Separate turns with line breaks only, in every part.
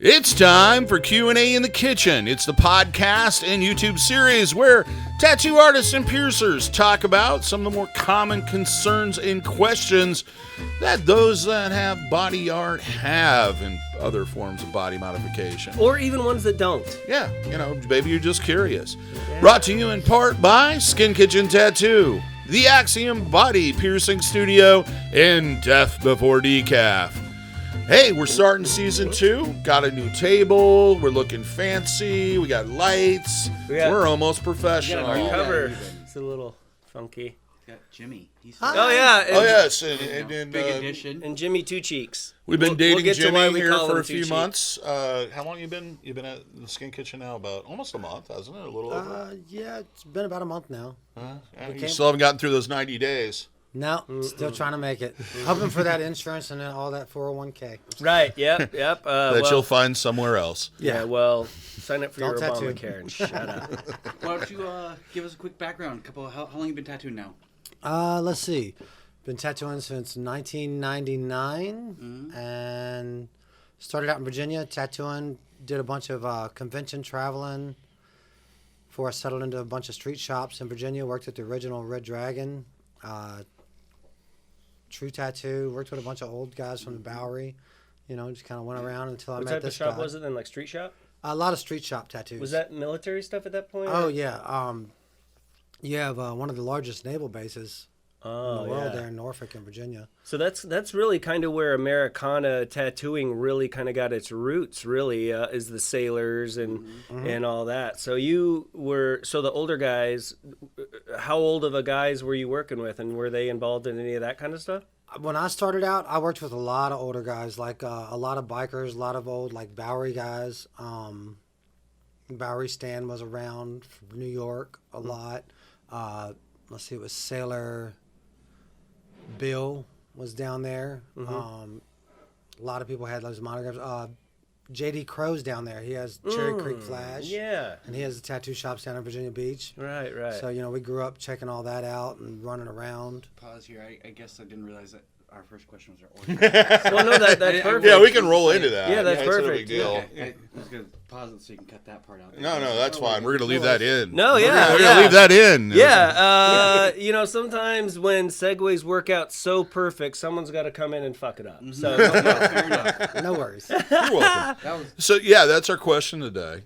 It's time for Q&A in the Kitchen. It's the podcast and YouTube series where tattoo artists and piercers talk about some of the more common concerns and questions that those that have body art have and other forms of body modification.
Or even ones that don't.
Yeah, maybe you're just curious. Yeah. Brought to you in part by Skin Kitchen Tattoo, the Axiom Body Piercing Studio, and Death Before Decaf. Hey, we're starting season 2. Got a new table. We're looking fancy. We got lights. We're almost professional.
Our cover. It's a little funky.
Got Jimmy.
Oh yeah.
Yes.
And big addition.
And Jimmy Two Cheeks.
We've been dating Jimmy here for a few months. How long you been? You've been at the Skin Kitchen now about almost a month, hasn't it? A little over.
Yeah, it's been about a month now.
You still haven't gotten through those 90 days.
No, still trying to make it. Hoping for that insurance and then all that 401k.
Right, yep.
That you'll find somewhere else.
Yeah, well, sign up for
Don't
your
tattoo.
Obamacare and shut up.
Why don't you give us a quick background? How long you been tattooing now?
Let's see. Been tattooing since 1999 and started out in Virginia tattooing. Did a bunch of convention traveling before I settled into a bunch of street shops in Virginia. Worked at the original Red Dragon. True Tattoo, worked with a bunch of old guys from the Bowery, just kind of went around until I met this guy.
What type of shop was it then, like street shop?
A lot of street shop tattoos.
Was that military stuff at that point?
Oh, yeah. You have one of the largest naval bases in the world there in Norfolk in Virginia.
So that's really kind of where Americana tattooing really kind of got its roots, really, is the sailors and all that. So the older guys, how old of a guys were you working with, and were they involved in any of that kind of stuff?
When I started out, I worked with a lot of older guys, like a lot of bikers, a lot of old, like Bowery guys. Bowery Stan was around from New York a lot. Let's see, it was Sailor Bill was down there. A lot of people had those monographs. J.D. Crow's down there. He has Cherry Creek Flash.
Yeah.
And he has the tattoo shops down in Virginia Beach.
Right.
So, we grew up checking all that out and running around.
Pause here. I guess I didn't realize that our first question was our order.
Well, no, that's perfect.
Yeah, we can roll into that.
Yeah, that's perfect.
No big deal.
Yeah, I was going to pause it so you can cut that part out.
No, that's fine. We're going to leave that in.
No,
We're going to leave that in.
Yeah, sometimes when segues work out so perfect, someone's got to come in and fuck it up. So
Fair enough.
No worries.
You're welcome. So that's our question today.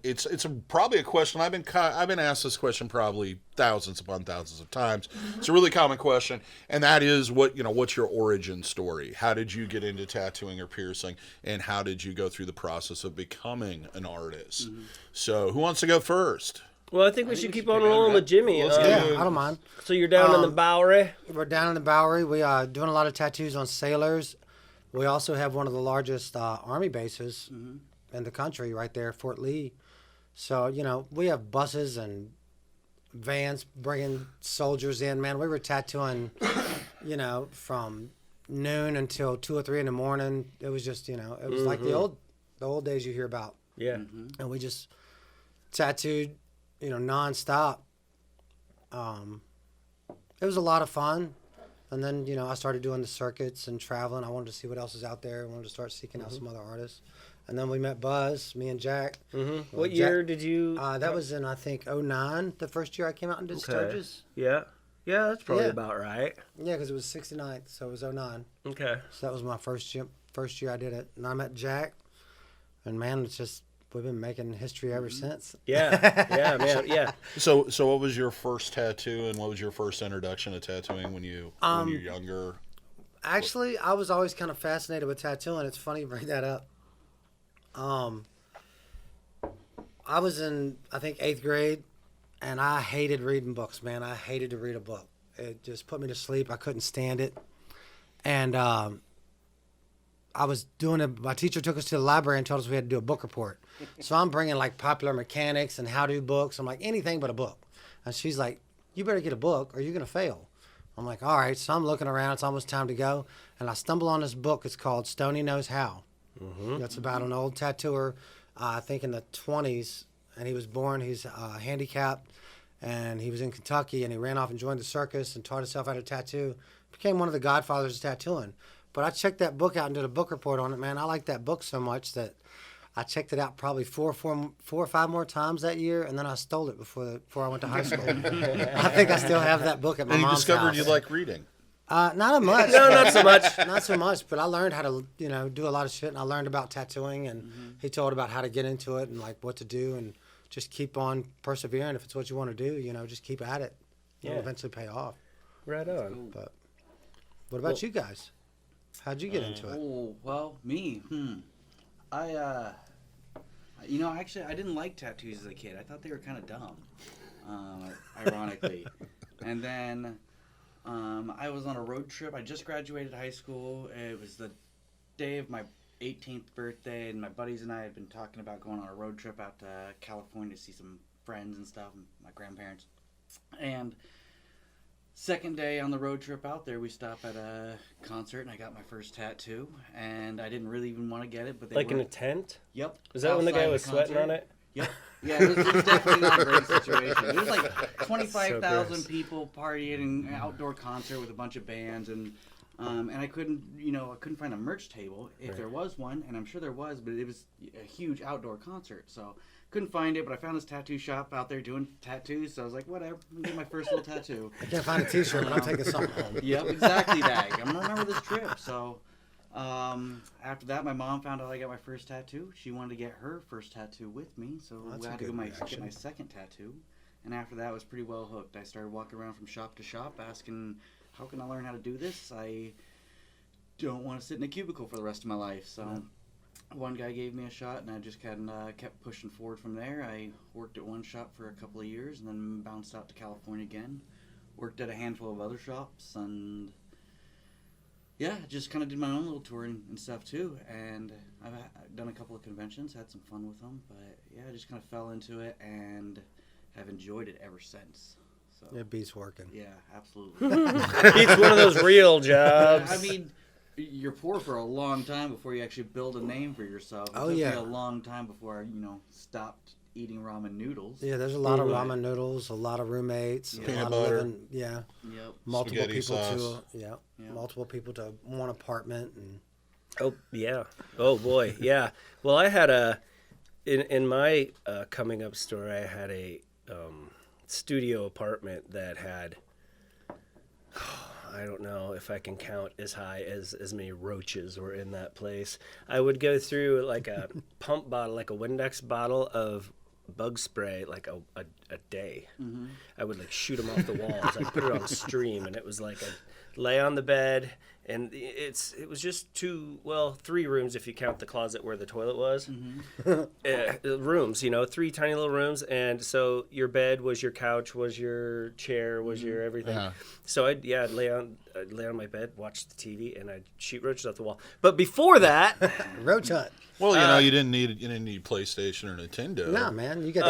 It's probably a question I've been asked this question probably thousands upon thousands of times. It's a really common question, and that is what's your origin story? How did you get into tattooing or piercing, and how did you go through the process of becoming an artist? So who wants to go first?
Well, I think we should keep on rolling with Jimmy.
I don't mind.
So you're down in the Bowery?
We're down in the Bowery. We are doing a lot of tattoos on sailors. We also have one of the largest Army bases in the country right there, Fort Lee. So, we have buses and vans bringing soldiers in. Man, we were tattooing, from noon until 2 or 3 in the morning. It was just, it was like the old days you hear about.
Yeah.
And we just tattooed, nonstop. It was a lot of fun. And then, I started doing the circuits and traveling. I wanted to see what else is out there. I wanted to start seeking out some other artists. And then we met Buzz, me and Jack.
What year did you?
That was in, I think, 2009, the first year I came out and did Sturgis.
Yeah, that's probably about right.
Yeah, because it was 69th, so it was 2009.
Okay.
So that was my first year I did it. And I met Jack. And, man, we've been making history ever since.
Yeah, man, yeah.
So what was your first tattoo, and what was your first introduction to tattooing when you were younger?
Actually, I was always kind of fascinated with tattooing. It's funny you bring that up. I was in, I think, 8th grade, and I hated reading books, man. I hated to read a book. It just put me to sleep. I couldn't stand it. And I was doing it. My teacher took us to the library and told us we had to do a book report. So I'm bringing, like, popular mechanics and how-to books. I'm like, anything but a book. And she's like, you better get a book or you're going to fail. I'm like, all right. So I'm looking around. It's almost time to go. And I stumble on this book. It's called Stoney Knows How. That's about an old tattooer, I think in the 20s, and he was born, he's handicapped, and he was in Kentucky, and he ran off and joined the circus and taught himself how to tattoo. Became one of the godfathers of tattooing. But I checked that book out and did a book report on it, man. I liked that book so much that I checked it out probably four or five more times that year, and then I stole it before I went to high school. I think I still have that book at my mom's house.
And you discovered you like reading.
Not as much.
No, not so much.
Not so much, but I learned how to, do a lot of shit, and I learned about tattooing, and he told about how to get into it and, like, what to do, and just keep on persevering. If it's what you want to do, just keep at it. It'll eventually pay off.
Right on.
But what about you guys? How'd you get into it?
Oh, well, me. Actually, I didn't like tattoos as a kid. I thought they were kind of dumb, ironically. And then I was on a road trip. I just graduated high school. It was the day of my 18th birthday, and my buddies and I had been talking about going on a road trip out to California to see some friends and stuff, and my grandparents. And second day on the road trip out there, we stopped at a concert, and I got my first tattoo. And I didn't really even want to get it, but
in a tent?
Yep.
Is that when the guy was sweating on it?
Yep. Yeah, it was definitely not a great situation. It was like 25,000 people partying in an outdoor concert with a bunch of bands, and I couldn't find a merch table if there was one, and I'm sure there was, but it was a huge outdoor concert, so couldn't find it. But I found this tattoo shop out there doing tattoos, so I was like, whatever, I'm gonna get my first little tattoo.
I can't find a T-shirt, but I'm taking something home.
Yep, exactly that. I'm gonna remember this trip. So after that, my mom found out I got my first tattoo. She wanted to get her first tattoo with me, so I had to get my second tattoo. And after that, I was pretty well hooked. I started walking around from shop to shop asking, how can I learn how to do this? I don't want to sit in a cubicle for the rest of my life. So one guy gave me a shot, and I just kept pushing forward from there. I worked at one shop for a couple of years, and then bounced out to California again. Worked at a handful of other shops, and yeah, just kind of did my own little tour and stuff too. And I've done a couple of conventions, had some fun with them. But yeah, I just kind of fell into it and have enjoyed it ever since. So
It beats working.
yeah, absolutely.
It's one of those real jobs.
I mean, you're poor for a long time before you actually build a name for yourself. It took me a long time before I, stopped eating ramen noodles.
Yeah, there's a lot of ramen noodles, a lot of roommates, a
Peanut
lot
butter.
of living,
Yep.
multiple
Spaghetti
people
sauce.
multiple people to one apartment, and
Oh, yeah. Oh, boy. Yeah. Well, I had in my coming up story, I had a studio apartment that had, I don't know if I can count as high as many roaches were in that place. I would go through like a pump bottle, like a Windex bottle of bug spray, like a day. Mm-hmm. I would like shoot them off the walls. I'd put it on stream, and it was like I'd lay on the bed, and it was just 3 rooms if you count the closet where the toilet was. Mm-hmm. Rooms, 3 tiny little rooms, and so your bed was your couch, was your chair, was your everything. Uh-huh. So I'd lay on my bed, watch the TV, and I'd shoot roaches off the wall. But before that,
roach hunt.
Well, you didn't need PlayStation or Nintendo.
No, man, you got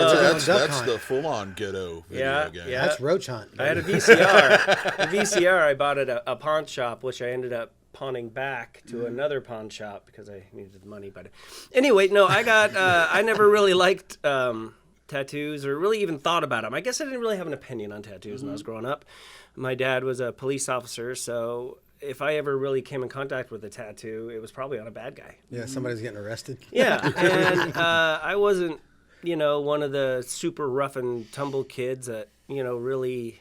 that's the full-on ghetto video game.
Yeah.
That's roach hunt.
I had a VCR. A VCR I bought at a pawn shop, which I ended up pawning back to another pawn shop because I needed the money. But anyway, no, I never really liked tattoos or really even thought about them. I guess I didn't really have an opinion on tattoos when I was growing up. My dad was a police officer, so if I ever really came in contact with a tattoo, it was probably on a bad guy.
Yeah, somebody's getting arrested.
Yeah, and I wasn't, one of the super rough and tumble kids that, really,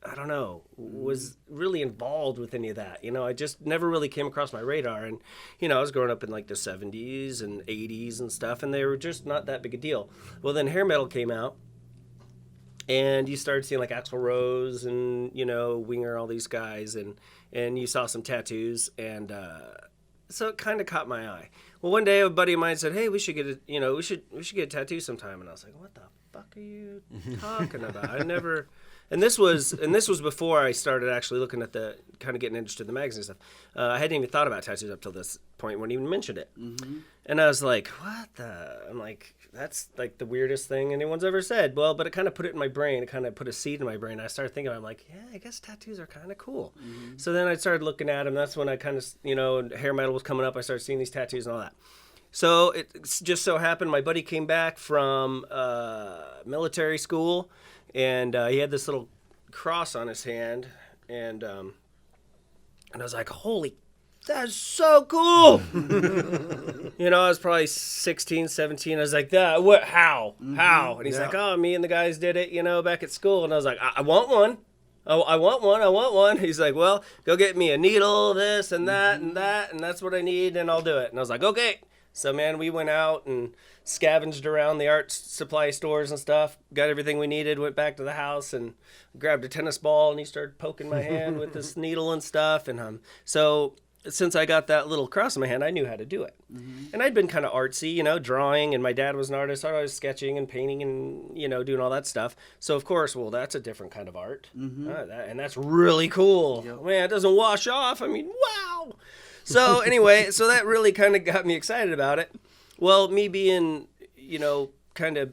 I don't know, was really involved with any of that. I just never really came across my radar. And, I was growing up in like the 70s and 80s and stuff, and they were just not that big a deal. Well, then hair metal came out. And you started seeing like Axl Rose and, Winger, all these guys, and you saw some tattoos, and so it kind of caught my eye. Well, one day a buddy of mine said, "Hey, we should get we should get a tattoo sometime." And I was like, "What the fuck are you talking about?" I never. And this was before I started actually looking at the kind of getting interested in the magazine stuff. I hadn't even thought about tattoos up till this point when he even mentioned it. Mm-hmm. And I was like, "What the?" I'm like, "That's like the weirdest thing anyone's ever said." Well, but it kind of put it in my brain. It kind of put a seed in my brain. I started thinking, I'm like, "Yeah, I guess tattoos are kind of cool." Mm-hmm. So then I started looking at them. That's when I kind of, hair metal was coming up. I started seeing these tattoos and all that. So it just so happened my buddy came back from military school, and he had this little cross on his hand, and I was like, holy that's so cool. You know, I was probably 16, 17. I was like, that, what, how? How? And he's like, oh, me and the guys did it, you know, back at school. And I was like, I want one. Oh, I want one. He's like, well, go get me a needle, this and that and that, and that's what I need, and I'll do it. And I was like, okay. So, man, we went out and scavenged around the art supply stores and stuff, got everything we needed, went back to the house and grabbed a tennis ball, and he started poking my hand with this needle and stuff. And so since I got that little cross in my hand, I knew how to do it. And I'd been kind of artsy, you know, drawing, and my dad was an artist. So I was sketching and painting and, you know, doing all that stuff. So, of course, well, that's a different kind of art. And that's really cool. Yep. Man, it doesn't wash off. I mean, wow. So, anyway, so that really kind of got me excited about it. Well, me being, you know, kind of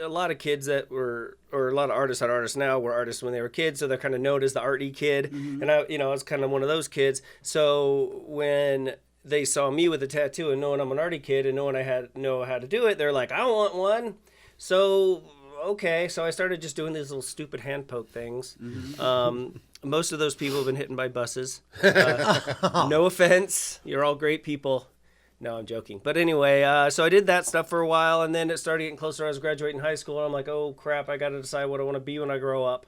a lot of kids that were, or a lot of artists that are artists now were artists when they were kids, so they're kind of known as the arty kid. And I, you know, I was kind of one of those kids. So when they saw me with a tattoo and knowing I'm an arty kid and knowing I know how to do it, they're like, I want one. So okay, so I started just doing these little stupid hand poke things. Most of those people have been hit by buses. No offense, you're all great people. No, I'm joking. But anyway, so I did that stuff for a while, and then it started getting closer. I was graduating high school, and I'm like, oh, crap, I got to decide what I want to be when I grow up.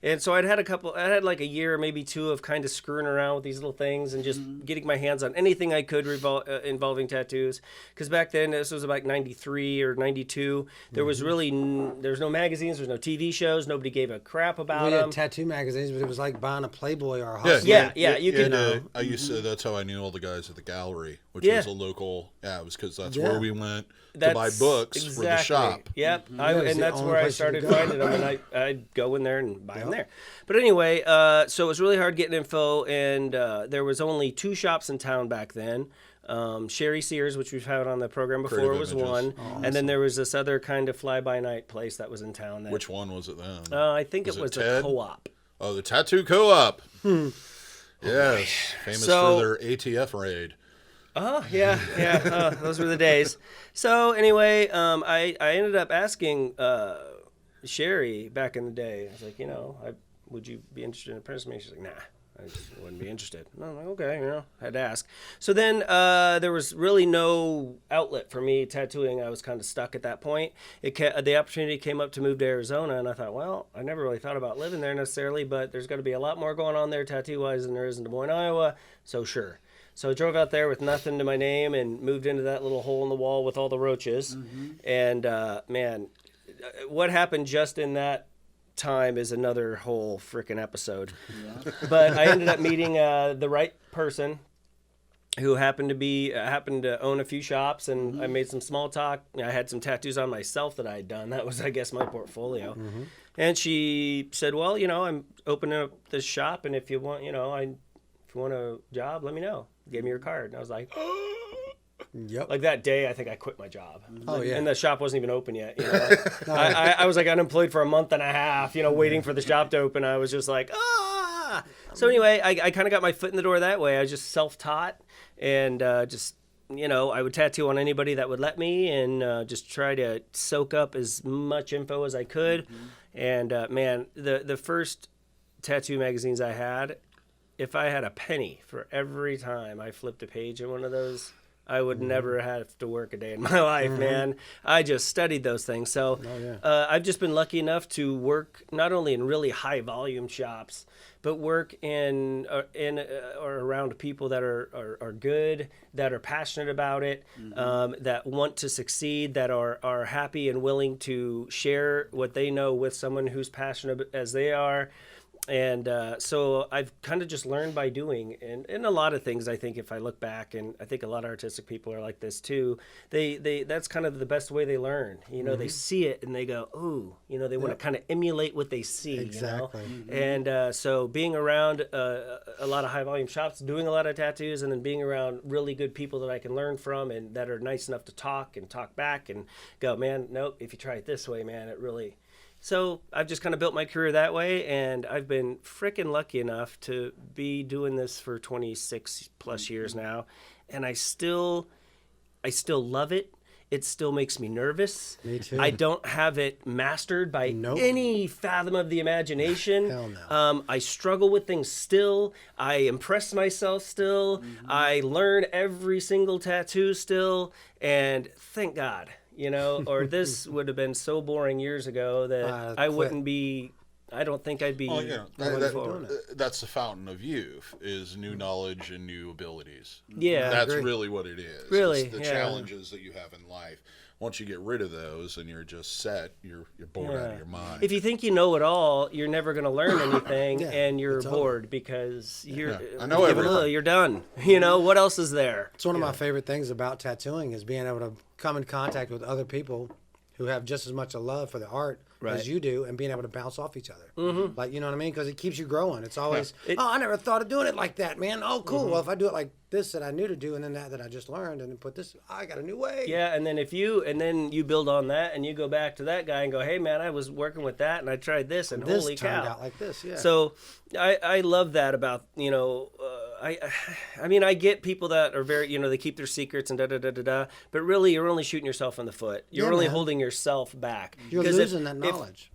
And so I had like a year, maybe two, of kind of screwing around with these little things and just getting my hands on anything I could involving tattoos. Because back then, this was about 93 or 92, there was really, there's no magazines, there's no TV shows, nobody gave a crap about them.
We had tattoo magazines, but it was like buying a Playboy or a Hustler.
Yeah, you could know.
I used to, that's how I knew all the guys at the gallery, which was a local, it was because that's where we went to buy books for the shop.
Yep, and that's where I started finding them, and I'd go in there and buy them there. But anyway, so it was really hard getting info, and there was only 2 shops in town back then. Sherry Sears, which we've had on the program before,
Creative
was
Images.
one.
Awesome.
And then there was this other kind of fly-by-night place that was in town.
Which one was it then?
I think it was a co-op.
Oh, the Tattoo Co-op. Yes, famous for their ATF raid.
Oh, yeah, those were the days. So anyway, I ended up asking Sherry back in the day. I was like, you know, would you be interested in apprenticeship? She's like, nah, I just wouldn't be interested. And I'm like, okay, you know, I had to ask. So then there was really no outlet for me tattooing. I was kind of stuck at that point. The opportunity came up to move to Arizona, and I thought, well, I never really thought about living there necessarily, but there's got to be a lot more going on there tattoo-wise than there is in Des Moines, Iowa, so sure. So I drove out there with nothing to my name and moved into that little hole in the wall with all the roaches. And man, what happened just in that time is another whole freaking episode. But I ended up meeting the right person who happened to own a few shops, and I made some small talk. I had some tattoos on myself that I had done. That was, I guess, my portfolio. And she said, well, you know, I'm opening up this shop, and if you want, you know, if you want a job, let me know. Gave me your card. And I was like,
Yep.
Like that day, I think I quit my job.
Oh, yeah.
And the shop wasn't even open yet. You know? I was like unemployed for a month and a half, you know, waiting for the shop to open. I was just like, ah. So anyway, I kind of got my foot in the door that way. I was just self-taught and just, you know, I would tattoo on anybody that would let me and just try to soak up as much info as I could. And man, the first tattoo magazines I had, if I had a penny for every time I flipped a page in one of those, I would never have to work a day in my life, man. I just studied those things. So I've just been lucky enough to work not only in really high volume shops, but work in or around people that are good, that are passionate about it, that want to succeed, that are happy and willing to share what they know with someone who's passionate as they are. And so I've kind of just learned by doing, and a lot of things. I think if I look back, and I think a lot of artistic people are like this too. They that's kind of the best way they learn. You know, they see it and they go, ooh, you know, they want to kind of emulate what they see.
Exactly.
You know? And so being around a lot of high volume shops, doing a lot of tattoos, and then being around really good people that I can learn from and that are nice enough to talk back and go, man, nope, if you try it this way, man, it really. So I've just kind of built my career that way, and I've been freaking lucky enough to be doing this for 26 plus years now, and I still love it. It still makes me nervous.
Me too.
I don't have it mastered by
Nope.
any fathom of the imagination.
Hell no.
I struggle with things still. I impress myself still. I learn every single tattoo still. And thank God, or this would have been so boring years ago that I wouldn't be. I don't think I'd be.
Well, that's the fountain of youth, is new knowledge and new abilities.
Yeah,
that's really what it is.
Really,
it's the challenges that you have in life. Once you get rid of those and you're just set, you're bored out of your mind.
If you think you know it all, you're never going to learn anything, and you're bored because
I know everything.
You're done. What else is there?
It's one of my favorite things about tattooing is being able to come in contact with other people who have just as much a love for the art as you do, and being able to bounce off each other. Mm-hmm. Like, you know what I mean? Because it keeps you growing. It's always, I never thought of doing it like that, man. Oh, cool. Well, if I do it like this that I knew to do, and then that I just learned, and then put this, I got a new way.
Yeah, and then then you build on that, and you go back to that guy and go, hey, man, I was working with that, and I tried this, and
this
holy
turned
cow.
out like this, yeah.
So I love that about, I mean, I get people that are very, they keep their secrets and da-da-da-da-da, but really you're only shooting yourself in the foot. You're only holding yourself back.
You're losing that knowledge.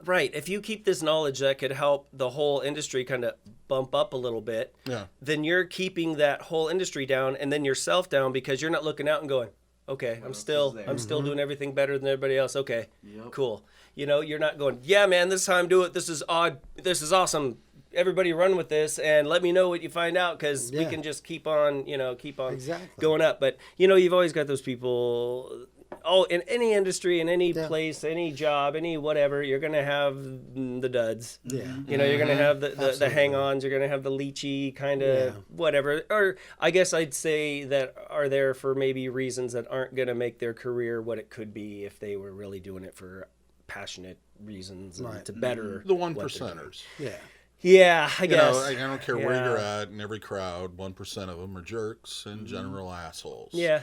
Right. If you keep this knowledge that could help the whole industry kind of bump up a little bit, then you're keeping that whole industry down and then yourself down because you're not looking out and going, okay, I'm still doing everything better than everybody else. Okay, cool. You're not going, yeah, man, this time do it. This is odd. This is awesome. Everybody run with this and let me know what you find out because we can just keep on going up. But, you've always got those people. Oh, in any industry, in any place, any job, any whatever, you're going to have the duds. Yeah. You're going to have the hang-ons. You're going to have the leechy kind of whatever. Or I guess I'd say that are there for maybe reasons that aren't going to make their career what it could be if they were really doing it for passionate reasons and to better
the 1%ers.
Yeah.
Yeah, I guess.
I don't care where you're at in every crowd, 1% of them are jerks and general assholes.
Yeah.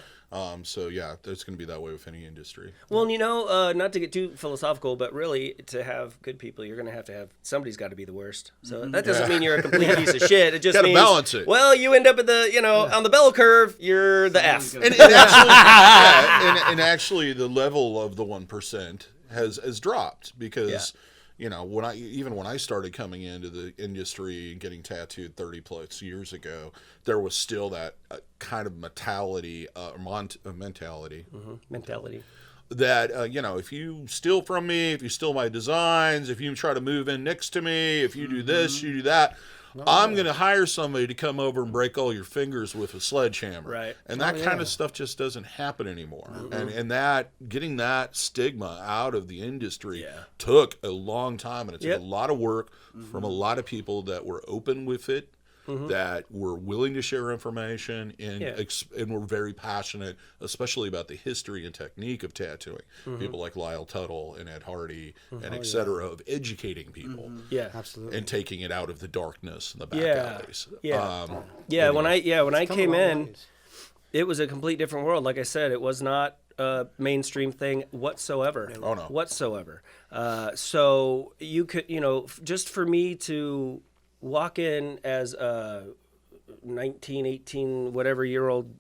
So, there's going to be that way with any industry.
Well, not to get too philosophical, but really to have good people, you're going to have somebody's got to be the worst. So that doesn't mean you're a complete piece of shit. It just means,
balance it.
Well, you end up at the, on the bell curve, you're the F.
And actually, and actually the level of the 1% has dropped because... when I started coming into the industry and getting tattooed 30 plus years ago, there was still that kind of mentality that if you steal from me, if you steal my designs, if you try to move in next to me, if you do this, you do that, I'm going to hire somebody to come over and break all your fingers with a sledgehammer.
Right.
And that kind of stuff just doesn't happen anymore. And that getting that stigma out of the industry took a long time, and it took a lot of work from a lot of people that were open with it, that were willing to share information and were very passionate, especially about the history and technique of tattooing. People like Lyle Tuttle and Ed Hardy and et cetera, of educating people.
Yeah,
absolutely.
And taking it out of the darkness and the back alleys.
When I came in, it was a complete different world. Like I said, it was not a mainstream thing whatsoever.
Oh, no.
Whatsoever. So you could, just for me to walk in as a 19, 18, whatever year old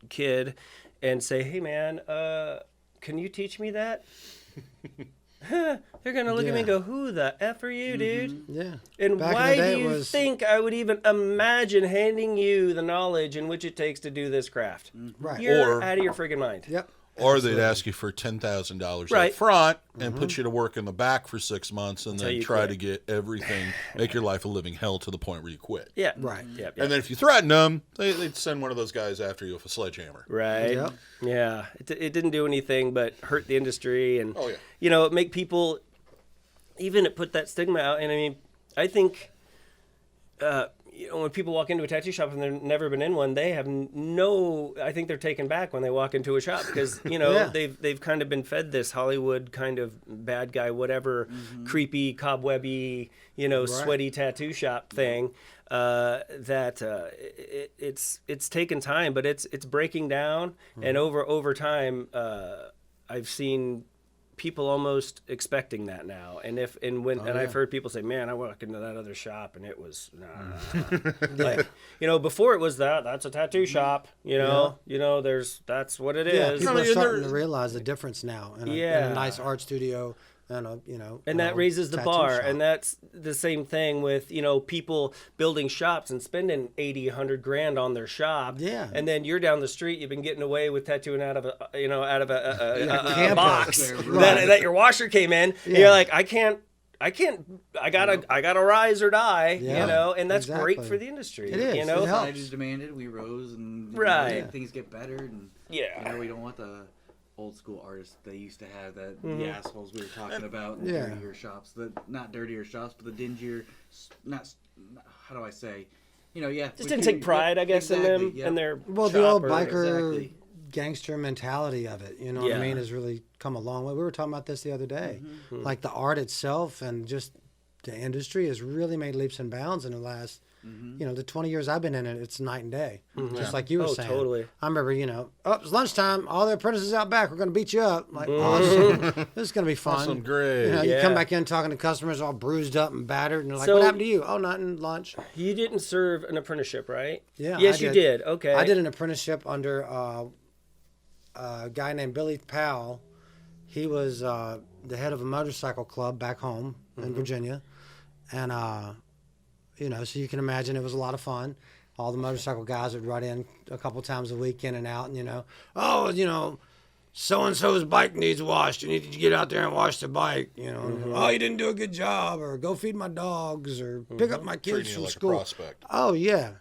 kid and say, hey, man, can you teach me that? They're going to look at me and go, who the F are you, dude?
Yeah.
And why do you think I would even imagine handing you the knowledge in which it takes to do this craft?
Right.
You're out of your friggin' mind.
Yep.
Or they'd ask you for $10,000 up front and put you to work in the back for 6 months and then try to get everything, make your life a living hell to the point where you quit.
Yeah.
Right.
Yep.
And then if you threaten them, they'd send one of those guys after you with a sledgehammer.
Right.
Yep.
Yeah. It didn't do anything but hurt the industry and, make people, even it put that stigma out. And I mean, I think, when people walk into a tattoo shop and they've never been in one, they have I think they're taken back when they walk into a shop because, they've kind of been fed this Hollywood kind of bad guy, whatever, creepy, cobwebby, sweaty tattoo shop thing. It's taken time, but it's breaking down. And over time, I've seen people almost expecting that now. And I've heard people say, "Man, I walked into that other shop and it was like, before it was that's a tattoo shop. That's what it is."
People are starting to realize the difference now in a nice art studio.
And that raises the bar, shop. And that's the same thing with people building shops and spending $80-100 on their shop.
Yeah,
and then you're down the street, you've been getting away with tattooing out of a box that your washer came in. Yeah. And you're like, I can't. I gotta rise or die. And that's great for the industry.
It is.
Society's demanded. We rose and things get better. And we don't want the old school artists they used to have, that the assholes we were talking about, the dirtier shops, not dirtier shops, but the dingier, how do I say,
just didn't take pride, I guess, in them and their
the old biker gangster mentality of it, what I mean, has really come a long way. We were talking about this the other day, like the art itself and just the industry has really made leaps and bounds in the last. The 20 years I've been in it, it's night and day. Just like you were saying.
Totally.
I remember, it's lunchtime, all the apprentices out back, we're going to beat you up. Like, awesome. This is going to be fun.
Awesome, great.
You come back in talking to customers all bruised up and battered, and they're like, what happened to you? Oh, nothing, lunch.
You didn't serve an apprenticeship, right?
Yeah.
Yes, you did. Okay.
I did an apprenticeship under a guy named Billy Powell. He was the head of a motorcycle club back home in Virginia. And, so you can imagine it was a lot of fun. All the motorcycle guys would run in a couple times a week, in and out, and so-and-so's bike needs washed. You need to get out there and wash the bike. Oh, you didn't do a good job, or go feed my dogs, or pick up my kids
Treating
from
you like
school.
A prospect.
Oh yeah,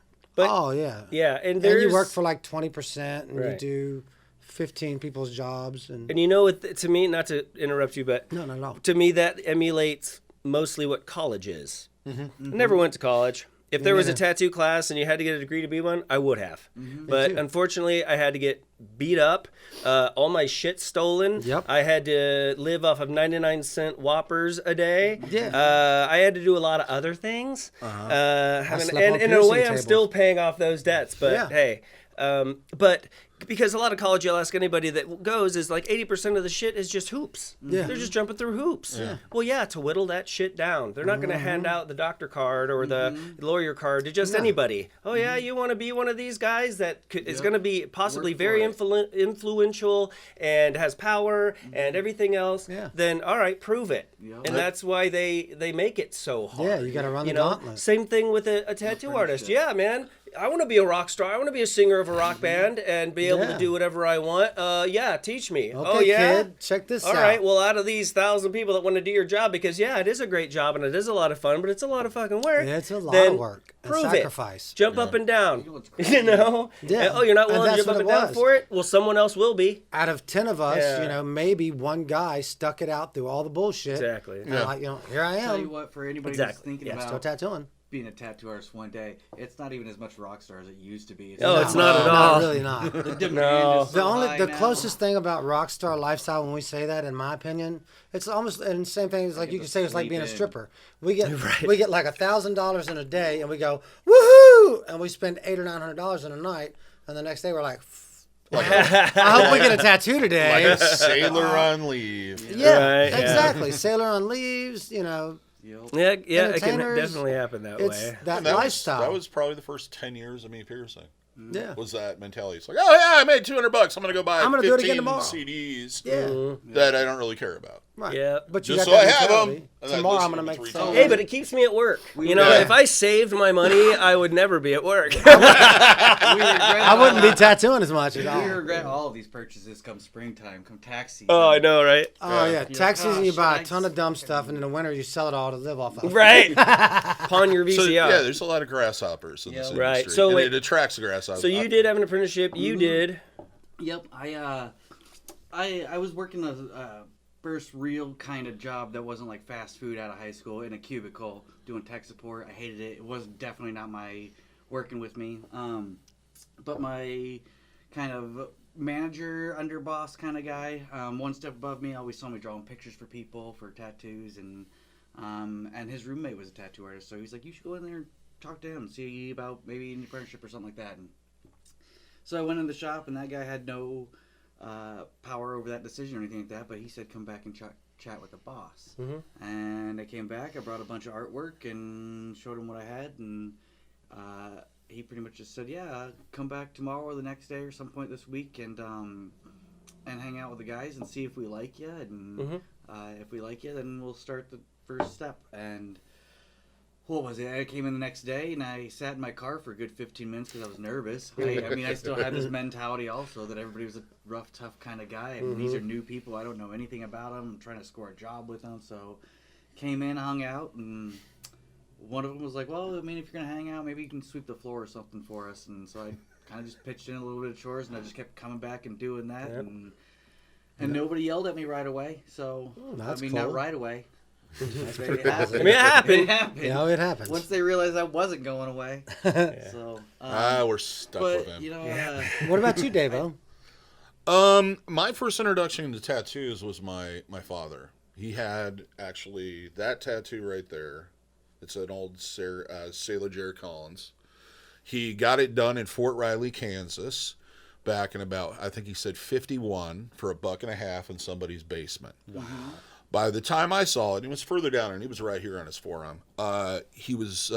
yeah, and
you work for like 20%, and you do 15 people's jobs, and
to me, not to interrupt you, but
no.
To me, that emulates mostly what college is. I never went to college. If there was a tattoo class and you had to get a degree to be one, I would have. But unfortunately, I had to get beat up, all my shit stolen.
Yep.
I had to live off of 99-cent Whoppers a day.
Yeah.
I had to do a lot of other things. And in a way, I'm still paying off those debts. But hey, but because a lot of college, you'll ask anybody that goes, is like 80% of the shit is just hoops.
Yeah.
They're just jumping through hoops.
Yeah.
Well, to whittle that shit down. They're not going to hand out the doctor card or the lawyer card to just anybody. Oh, yeah, you want to be one of these guys that is going to be possibly very influential and has power and everything else.
Yeah.
Then, all right, prove it. Yep. And that's why they make it so hard.
Yeah, you got to run the gauntlet.
Same thing with a tattoo artist. Yeah, man. I want to be a rock star. I want to be a singer of a rock band and be able to do whatever I want. Teach me.
Okay, kid, check this out.
All right, well, out of these 1,000 people that want to do your job, because it is a great job and it is a lot of fun, but it's a lot of fucking work.
Yeah, it's a lot of work.
Prove
sacrifice.
It. Jump up and down.
Yeah.
Oh, you're not willing to jump up and down for it? Well, someone else will be.
Out of 10 of us, maybe one guy stuck it out through all the bullshit.
Exactly.
And here I am.
Tell you what, for anybody who's thinking about
still tattooing.
Being a tattoo artist one day, it's not even as much rock star as it used to be.
It's not at all.
No, really not. The closest thing about rock star lifestyle, when we say that, in my opinion, it's almost the same thing as like you could say it's like being a stripper. We get like $1,000 in a day, and we go woohoo, and we spend $800 or $900 in a night, and the next day we're like. I hope we get a tattoo today.
Like a sailor on leave.
Yeah, exactly. Sailor on leaves,
Yeah, it can definitely happen that way.
That lifestyle.
That was probably the first 10 years of me piercing.
Yeah.
Was that mentality? It's like, oh yeah, I made $200. I'm gonna go buy 15 CDs that I don't really care about.
Right.
Yeah.
But you
just
got
so
that
I have
mentality.
them.
Tomorrow I'm gonna make some.
Hey, but it keeps me at work. If I saved my money, I would never be at work.
I wouldn't be tattooing as much at all.
We regret all of these purchases come springtime, come tax season.
Oh, I know, right?
Oh yeah, tax season you buy a ton of dumb stuff, and in the winter you sell it all to live off of.
Right. Pawn your VCR.
So, there's a lot of grasshoppers in this industry.
Right. So
and it attracts grasshoppers.
So you did have an apprenticeship. You did.
Yep. I was working a first real kind of job that wasn't like fast food out of high school in a cubicle doing tech support. I hated it. It was definitely not my working with me. But my kind of manager, underboss kind of guy, one step above me, always saw me drawing pictures for people for tattoos, and his roommate was a tattoo artist, so he's like, you should go in there and talk to him, see about maybe an apprenticeship or something like that. And so I went in the shop, and that guy had no power over that decision or anything like that, but he said come back and chat with the boss.
Mm-hmm.
And I came back, I brought a bunch of artwork and showed him what I had, and he pretty much just said, yeah, come back tomorrow or the next day or some point this week and hang out with the guys and see if we like you, and if we like you, then we'll start the first step. And what was it? I came in the next day and I sat in my car for a good 15 minutes because I was nervous. I mean, I still had this mentality also that everybody was a rough, tough kind of guy. I mean, these are new people. I don't know anything about them. I'm trying to score a job with them. So came in, hung out, and one of them was like, well, I mean, if you're going to hang out, maybe you can sweep the floor or something for us. And so I kind of just pitched in a little bit of chores, and I just kept coming back and doing that.
Yep.
And nobody yelled at me right away. So, I mean, not right away.
That's
It
pretty
happened.
I mean, it happened.
It happened.
Yeah, it happens.
Once they realized I wasn't going away.
Yeah.
So,
we're stuck with him.
you know,
What about you, DaVo?
My first introduction to tattoos was my father. He had actually that tattoo right there. It's an old Sailor Jerry Collins. He got it done in Fort Riley, Kansas, back in about, I think he said 51 for $1.50 in somebody's basement. Wow. By the time I saw it, it was further down, and he was right here on his forearm. He was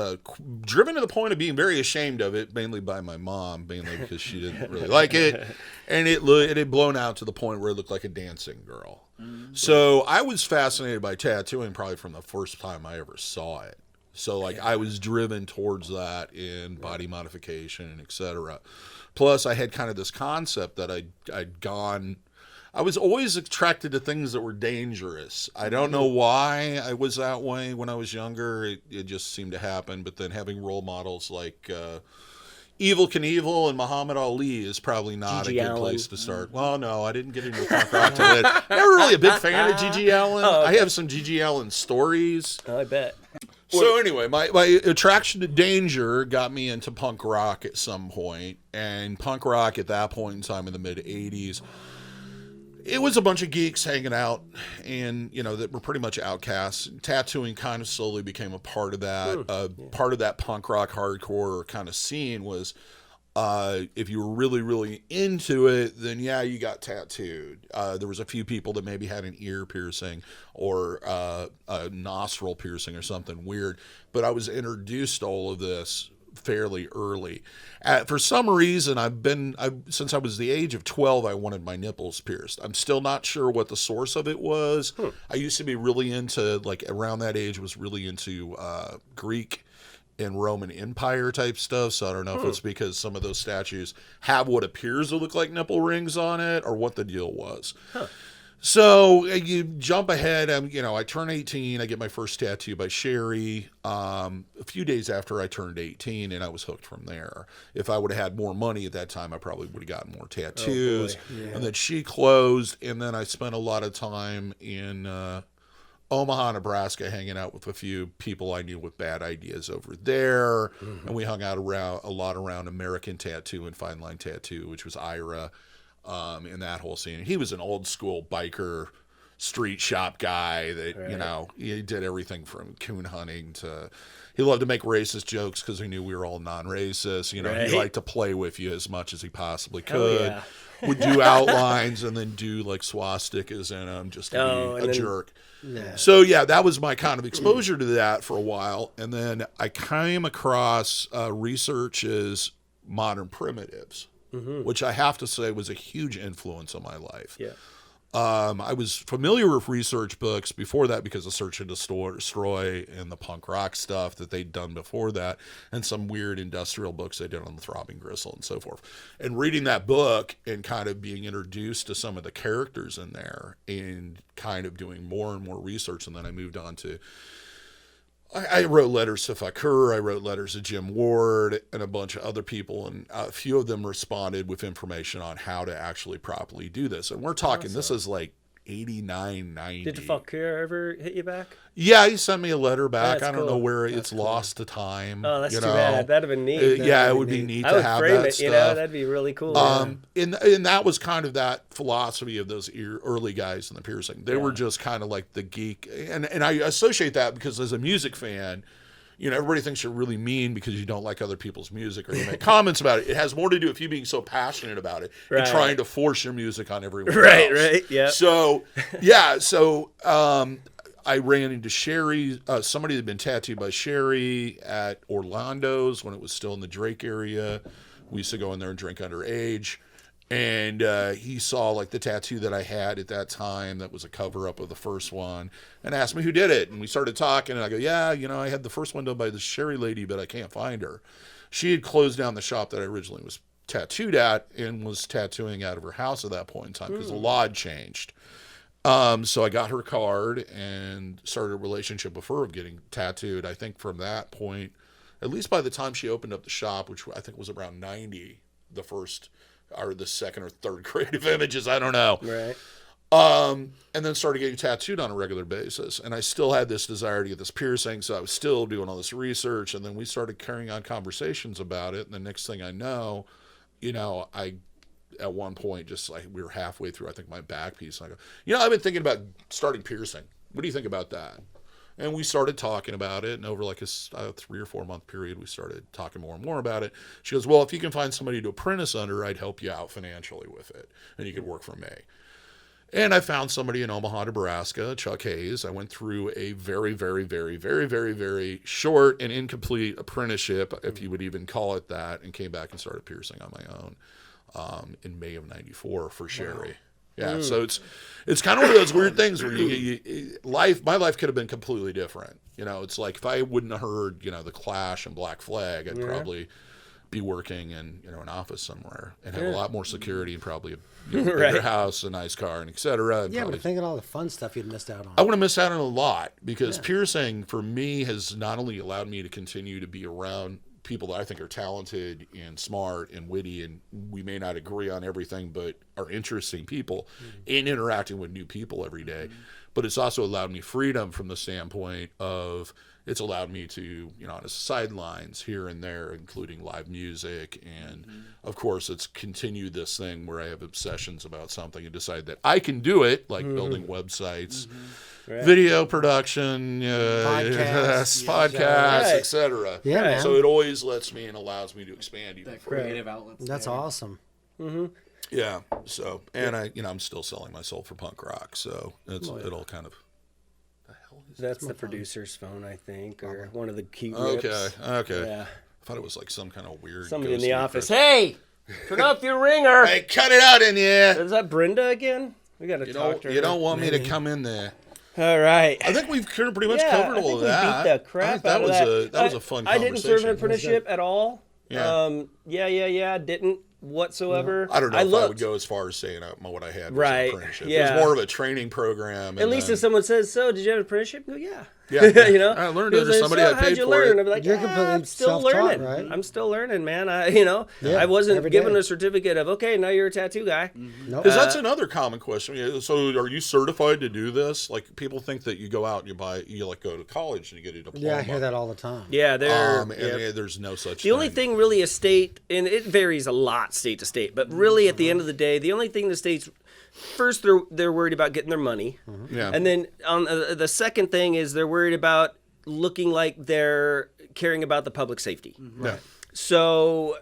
driven to the point of being very ashamed of it, mainly by my mom, mainly because she didn't really like it. And it had blown out to the point where it looked like a dancing girl. Mm-hmm. So I was fascinated by tattooing probably from the first time I ever saw it. So, I was driven towards that in body modification and et cetera. Plus, I had kind of this concept that I'd gone... I was always attracted to things that were dangerous. I don't know why I was that way when I was younger. It just seemed to happen. But then having role models like Evel Knievel and Muhammad Ali is probably not
Gigi
a good
Allen.
place to start. Well, no, I didn't get into punk rock till then. Never really a big fan of Gigi Allen.
Oh, okay.
I have some Gigi Allen stories.
I bet.
So anyway, my attraction to danger got me into punk rock at some point. And punk rock at that point in time in the mid-'80s, it was a bunch of geeks hanging out and, that were pretty much outcasts. Tattooing kind of slowly became a part of that. Part of that punk rock hardcore kind of scene was if you were really, really into it, then you got tattooed. There was a few people that maybe had an ear piercing or a nostril piercing or something weird. But I was introduced to all of this fairly early. For some reason, since I was the age of 12, I wanted my nipples pierced. I'm still not sure what the source of it was. I used to be really into, around that age, was really into Greek and Roman Empire type stuff. So I don't know if it's because some of those statues have what appears to look like nipple rings on it or what the deal was. So you jump ahead. I turn 18. I get my first tattoo by Sherry a few days after I turned 18, and I was hooked from there. If I would have had more money at that time, I probably would have gotten more tattoos.
Oh, boy. Yeah.
And then she closed, and then I spent a lot of time in Omaha, Nebraska, hanging out with a few people I knew with bad ideas over there. Mm-hmm. And we hung out a lot around American Tattoo and Fine Line Tattoo, which was Ira. In that whole scene. He was an old school biker street shop guy that, he did everything from coon hunting to, he loved to make racist jokes because he knew we were all non-racist. He liked to play with you as much as he possibly could.
Yeah.
Would do outlines and then do swastikas in them just to be a jerk.
Yeah.
So that was my kind of exposure to that for a while. And then I came across research's Modern Primitives. Mm-hmm. Which I have to say was a huge influence on my life.
Yeah.
I was familiar with research books before that because of Search and Destroy and the punk rock stuff that they'd done before that, and some weird industrial books they did on the Throbbing Gristle and so forth. And reading that book and kind of being introduced to some of the characters in there and kind of doing more and more research, and then I moved on to I wrote letters to Fakur, I wrote letters to Jim Ward and a bunch of other people, and a few of them responded with information on how to actually properly do this. And we're talking, This is 89, 90.
Did Fakur ever hit you back?
Yeah, he sent me a letter back.
That's
I don't know
cool.
where it's lost to time.
Oh, that's too bad. That'd have been neat.
It would be neat
I
to
would
have
frame
that
it,
stuff.
that'd be really cool.
And that was kind of that philosophy of those early guys in the piercing. They were just kind of like the geek. And I associate that because as a music fan, everybody thinks you're really mean because you don't like other people's music or you make comments about it. It has more to do with you being so passionate about it and trying to force your music on everyone else.
Right, yeah.
So, I ran into Sherry, somebody that had been tattooed by Sherry at Orlando's when it was still in the Drake area. We used to go in there and drink underage. And he saw like the tattoo that I had at that time that was a cover up of the first one and asked me who did it. And we started talking and I go, yeah, I had the first one done by this Sherry lady, but I can't find her. She had closed down the shop that I originally was tattooed at and was tattooing out of her house at that point in time because the law had changed. So I got her card and started a relationship with her of getting tattooed. I think from that point, at least by the time she opened up the shop, which I think was around 90, the first or the second or third creative images, I don't know.
Right.
And then started getting tattooed on a regular basis. And I still had this desire to get this piercing, so I was still doing all this research. And then we started carrying on conversations about it. And the next thing I know, I at one point just like we were halfway through, I think, my back piece. And I go, I've been thinking about starting piercing. What do you think about that? And we started talking about it, and over like a 3 or 4 month period, we started talking more and more about it. She goes, well, if you can find somebody to apprentice under, I'd help you out financially with it, and you could work for me. And I found somebody in Omaha, Nebraska, Chuck Hayes. I went through a very, very, very, very, very, very short and incomplete apprenticeship, if you would even call it that, and came back and started piercing on my own in May of '94 for Sherry. Wow. Yeah, so it's kind of one of those weird things where my life could have been completely different. It's like if I wouldn't have heard, the Clash and Black Flag, I'd probably be working in, an office somewhere and have a lot more security and probably a bigger house, a nice car, and et cetera.
Yeah, but think of all the fun stuff you'd missed out on.
I would have missed out on a lot because piercing for me has not only allowed me to continue to be around people that I think are talented and smart and witty, and we may not agree on everything, but are interesting people in interacting with new people every day. But it's also allowed me freedom from the standpoint of it's allowed me to, on the sidelines here and there, including live music. And of course, it's continued this thing where I have obsessions about something and decide that I can do it, like building websites, video production, podcasts, etc.
Yeah, man.
So it always lets me and allows me to expand even further.
Creative outlets.
That's awesome.
Yeah. So, and I'm still selling my soul for punk rock. So it'll kind of.
That's the producer's phone, I think, or one of the key
rips. Okay.
Yeah.
I thought it was like some kind of weird.
Somebody in the office. Hey, turn off your ringer.
Hey, cut it out in here.
Is that Brenda again? We got to talk to her.
You don't want me to come in there.
All right.
I think we've pretty much covered all of that.
Beat the crap out of that.
That was a fun conversation.
I didn't serve an apprenticeship at all.
Yeah.
Didn't whatsoever.
I don't know if I would go as far as saying what I had was an apprenticeship.
Yeah.
It was more of a training program.
At least if someone says, so did you have an apprenticeship? I go, yeah.
Yeah.
I
learned under somebody I paid for it.
I'd be like,
you're completely
I'm still learning.
Right?
I'm still learning, man. I wasn't given a certificate of, okay, now you're a tattoo guy.
Nope.
Because that's another common question. So are you certified to do this? Like people think that you go out and you go to college and you get a diploma.
Yeah, I hear that all the time.
Yeah,
there's no such thing.
The only thing really a state, and it varies a lot state to state, but really at the end of the day, the only thing the states, first they're worried about getting their money.
Yeah.
And then on the second thing is they're worried about looking like they're caring about the public safety.
Yeah.
So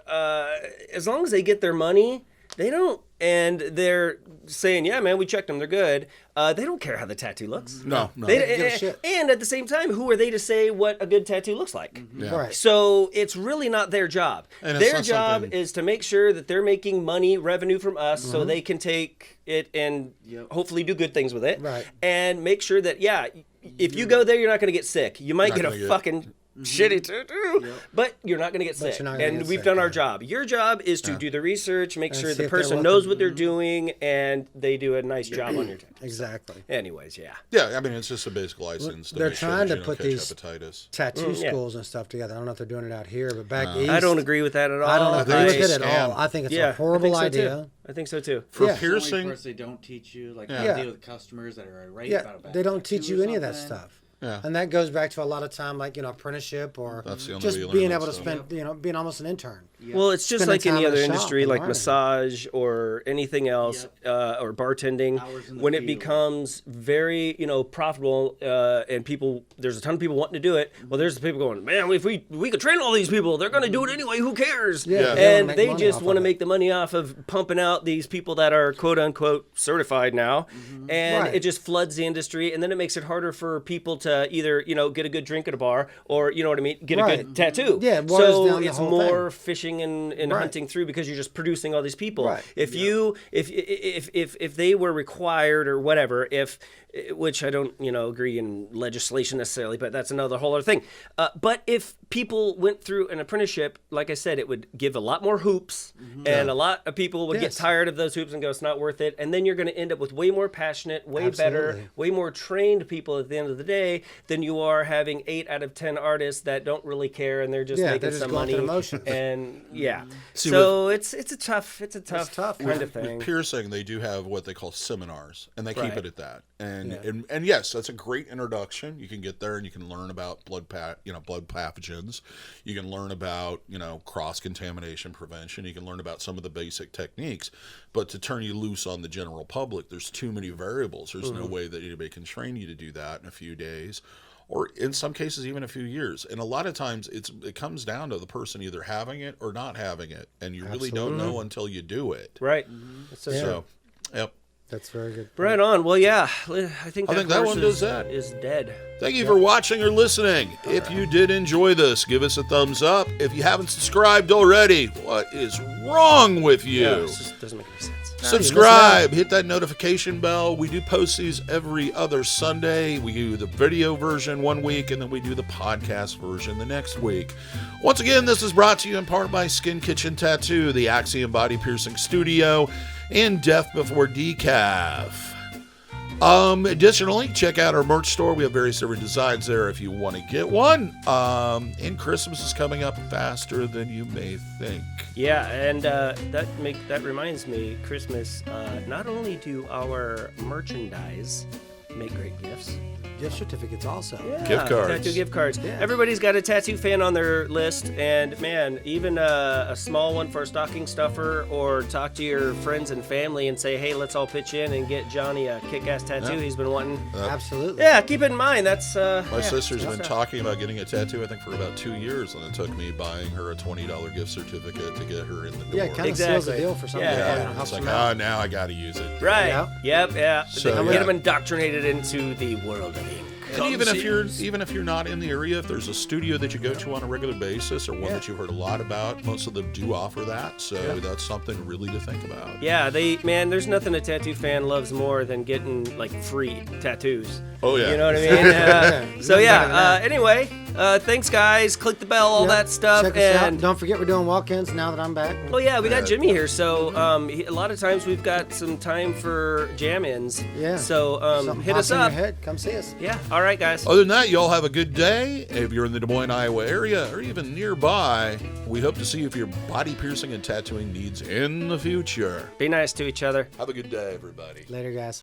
as long as they get their money, they don't, and they're saying, yeah, man, we checked them, they're good. They don't care how the tattoo looks.
No.
And at the same time, who are they to say what a good tattoo looks like?
Yeah.
Right.
So it's really not their job.
And
their job is to make sure that they're making money, revenue from us, so they can take it and hopefully do good things with it.
Right.
And make sure that, if you go there, you're not going to get sick. You might get a fucking shitty tattoo, but you're not going to get sick. And we've done our job. Your job is to do the research, make sure the person knows what they're doing, and they do a nice job on your tattoo.
Exactly.
Anyways, yeah.
Yeah, I mean, it's just a basic license.
They're trying to put these
hepatitis.
tattoo schools and stuff together. I don't know if they're doing it out here, but back east.
I don't agree with that at all.
I don't agree with it at
scam.
all. I think it's a horrible idea.
I think so too.
For
Yeah.
piercing,
They don't teach you how to deal with customers that are irate about a bad
They don't teach
tattoo
you
or
any of that
something.
stuff.
Yeah.
And that goes back to a lot of time, like, apprenticeship or
That's the only
just
way you learn
being
that
able to
stuff.
spend, being almost an intern.
Yep.
Well, it's just
Spending
like any
time in
other
the shop
industry,
and
like
learning.
massage or anything else, or bartending.
Hours in the
When it
field.
becomes very, profitable, and there's a ton of people wanting to do it. Well, there's the people going, man, if we could train all these people, they're going to do it anyway. Who cares?
Yeah.
And
They
they
wanna make
just
money
want to
off of
make the money off of pumping out these people that are quote unquote certified now, and
Right.
it just floods the industry, and then it makes it harder for people to either get a good drink at a bar, or get a
Right.
good tattoo.
Yeah, it waters
so
down the
it's
whole
more fishing and
Right.
hunting through, because you're just producing all these people.
Right.
If they were required or whatever, which I don't agree in legislation necessarily, but that's another whole other thing. But if people went through an apprenticeship, like I said, it would give a lot more hoops, and a lot of people would get
Yes.
tired of those hoops and go, it's not worth it. And then you're going to end up with way more passionate, way better,
Absolutely.
way more trained people at the end of the day than you are having 8 out of 10 artists that don't really care, and they're just
Yeah,
making
they're just
some
going
money.
through the motions.
And
See,
so it's a tough
tough.
kind of thing.
With piercing, they do have what they call seminars, and they keep
Right.
it at that. And yes, that's a great introduction. You can get there and you can learn about blood pathogens. You can learn about cross contamination prevention. You can learn about some of the basic techniques. But to turn you loose on the general public, there's too many variables. There's no way that anybody can train you to do that in a few days, or in some cases even a few years. And a lot of times it comes down to the person either having it or not having it, and you really don't know until you do it.
Right.
So, yep.
That's very good.
Right on. Well, yeah, I think that
that
horse
one does that.
is dead.
Thank you for watching or listening. If you did enjoy this, give us a thumbs up. If you haven't subscribed already, what is wrong with you?
Yeah, it just doesn't make any sense.
Subscribe, hit that notification bell. We do post these every other Sunday. We do the video version one week, and then we do the podcast version the next week. Once again, this is brought to you in part by Skin Kitchen Tattoo, the Axiom Body Piercing Studio, and Death Before Decaf. Additionally, check out our merch store. We have various different designs there if you want to get one. And Christmas is coming up faster than you may think.
Yeah, and that reminds me, Christmas. Not only do our merchandise make great gifts,
Gift certificates also.
yeah,
Gift cards.
tattoo gift cards.
Yeah.
Everybody's got a tattoo fan on their list, and man, even a small one for a stocking stuffer, or talk to your friends and family and say, hey, let's all pitch in and get Johnny a kick-ass tattoo he's been wanting.
Absolutely.
Yeah, keep it in mind. That's
My sister's been talking about getting a tattoo, I think, for about 2 years, and it took me buying her a $20 gift certificate to get her in the door.
Yeah, it kind of seals the
Exactly.
deal for something.
Yeah.
And
Helps
it's like,
them out.
now I got to use it.
Right.
Yeah.
Yep.
So,
Get
yeah.
them indoctrinated into the world of ink.
And even if you're not in the area, if there's a studio that you go to on a regular basis, or one that you've heard a lot about, most of them do offer that. So that's something really to think about.
Yeah, there's nothing a tattoo fan loves more than getting like free tattoos.
Oh yeah.
You know what I mean? So yeah. Anyway, thanks guys. Click the bell, all that stuff,
Check us out.
and
Don't forget we're doing walk-ins now that I'm back.
oh yeah, we got Jimmy here. So a lot of times we've got some time for jam-ins.
Yeah.
So
Something
hit us
pops in
up.
your head, come see us.
Yeah. All right, guys.
Other than that, y'all have a good day. If you're in the Des Moines, Iowa area, or even nearby, we hope to see you for your body piercing and tattooing needs in the future.
Be nice to each other.
Have a good day, everybody.
Later, guys.